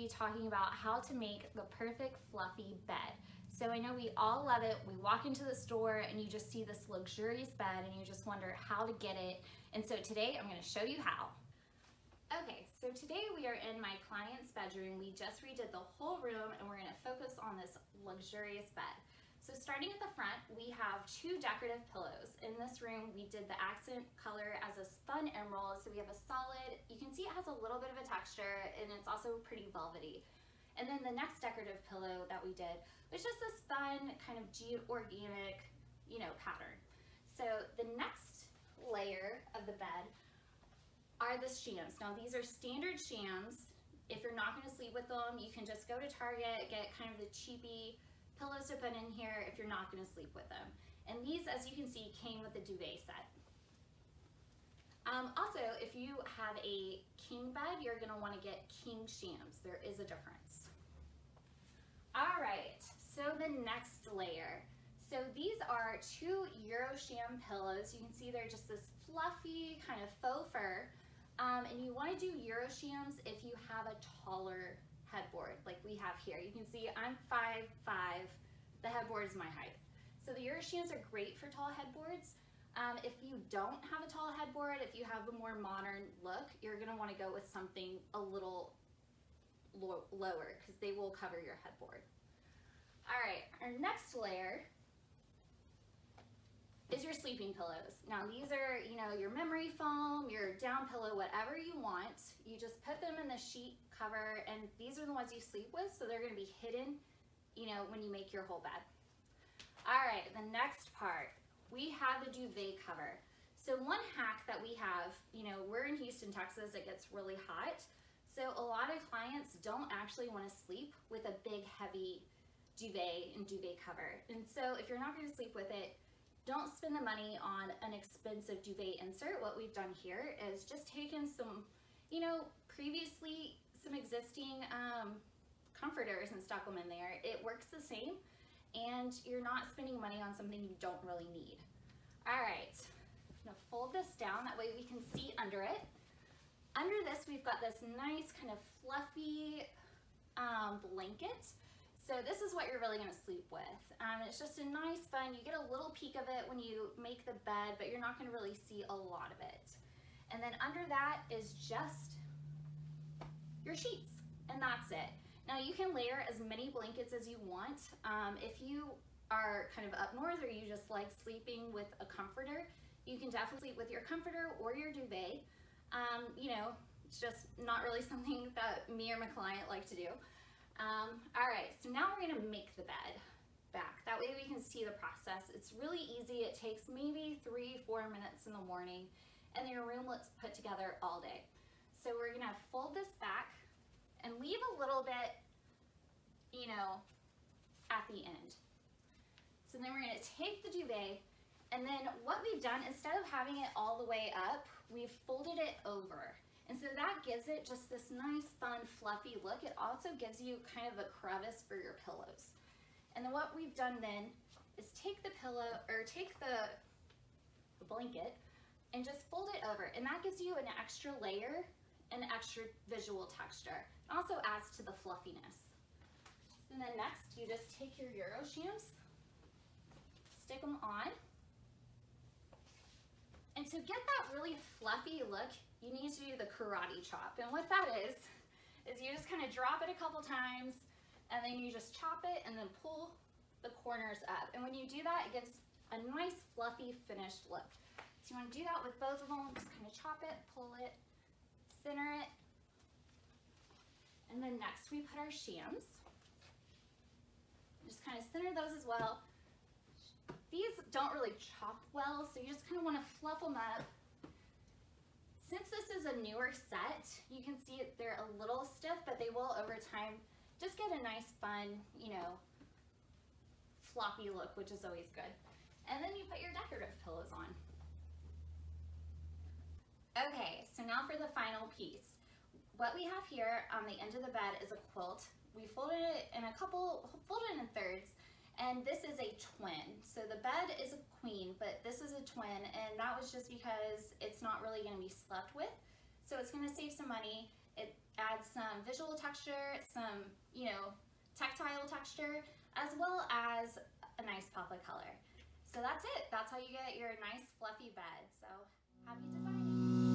be talking about how to make the perfect fluffy bed. So I know we all love it. We walk into the store and you just see this luxurious bed and you just wonder how to get it. And so today I'm going to show you how. Okay, so today we are in my client's bedroom. We just redid the whole room and we're going to focus on this luxurious bed. So starting at the front, we have two decorative pillows. In this room, we did the accent color as a spun emerald. So we have a solid, you can see it has a little bit of a texture and it's also pretty velvety. And then the next decorative pillow that we did was just this fun kind of organic, pattern. So the next layer of the bed are the shams. Now these are standard shams. If you're not going to sleep with them, you can just go to Target, get kind of the cheapy pillows to put in here if you're not going to sleep with them. And these, as you can see, came with the duvet set. Also, if you have a king bed, you're going to want to get king shams. There is a difference. All right, so the next layer. So these are two Eurosham pillows. You can see they're just this fluffy kind of faux fur. And you want to do Euroshams if you have a taller headboard like we have here. You can see I'm 5'5", the headboard is my height. So the Euroshams are great for tall headboards. If you don't have a tall headboard, if you have a more modern look, you're going to want to go with something a little lower because they will cover your headboard. All right, our next layer is your sleeping pillows. Now these are, your memory foam, your down pillow, whatever you want. You just put them in the sheet cover and these are the ones you sleep with, so they're gonna be hidden, when you make your whole bed. All right, the next part, we have the duvet cover. So one hack that we have, we're in Houston, Texas, it gets really hot. So a lot of clients don't actually wanna sleep with a big, heavy duvet and duvet cover. And so if you're not gonna sleep with it, don't spend the money on an expensive duvet insert. What we've done here is just taken some, previously some existing comforters and stuck them in there. It works the same and you're not spending money on something you don't really need. All right, I'm gonna fold this down, that way we can see under it. Under this, we've got this nice kind of fluffy blanket. So this is what you're really gonna sleep with. It's just a nice fun, you get a little peek of it when you make the bed, but you're not gonna really see a lot of it. And then under that is just your sheets, and that's it. Now you can layer as many blankets as you want. If you are kind of up north or you just like sleeping with a comforter, you can definitely sleep with your comforter or your duvet. It's just not really something that me or my client like to do. All right, so now we're gonna make the bed back. That way we can see the process. It's really easy. It takes maybe 3-4 minutes in the morning and your room looks put together all day. So we're gonna fold this back and leave a little bit, at the end. So then we're gonna take the duvet and then what we've done, instead of having it all the way up, we've folded it over. And so that gives it just this nice, fun, fluffy look. It also gives you kind of a crevice for your pillows. And then what we've done then is take the pillow, or take the blanket, and just fold it over. And that gives you an extra layer and extra visual texture. It also adds to the fluffiness. And then next, you just take your Euroshams, stick them on. And to get that really fluffy look, you need to do the karate chop. And what that is you just kind of drop it a couple times and then you just chop it and then pull the corners up. And when you do that, it gives a nice fluffy finished look. So you want to do that with both of them, just kind of chop it, pull it, center it. And then next we put our shams. Just kind of center those as well. These don't really chop well, so you just kind of want to fluff them up. Since this is a newer set, you can see they're a little stiff, but they will over time just get a nice fun, floppy look, which is always good. And then you put your decorative pillows on. Okay, so now for the final piece. What we have here on the end of the bed is a quilt. We folded it in folded it in thirds, and this is a twin. So the bed is a queen, but this is a twin, and that was just because it's not really gonna be slept with. So it's gonna save some money. adds some visual texture, some, you know, tactile texture, as well as a nice pop of color. So that's it. That's how you get your nice fluffy bed. So happy designing.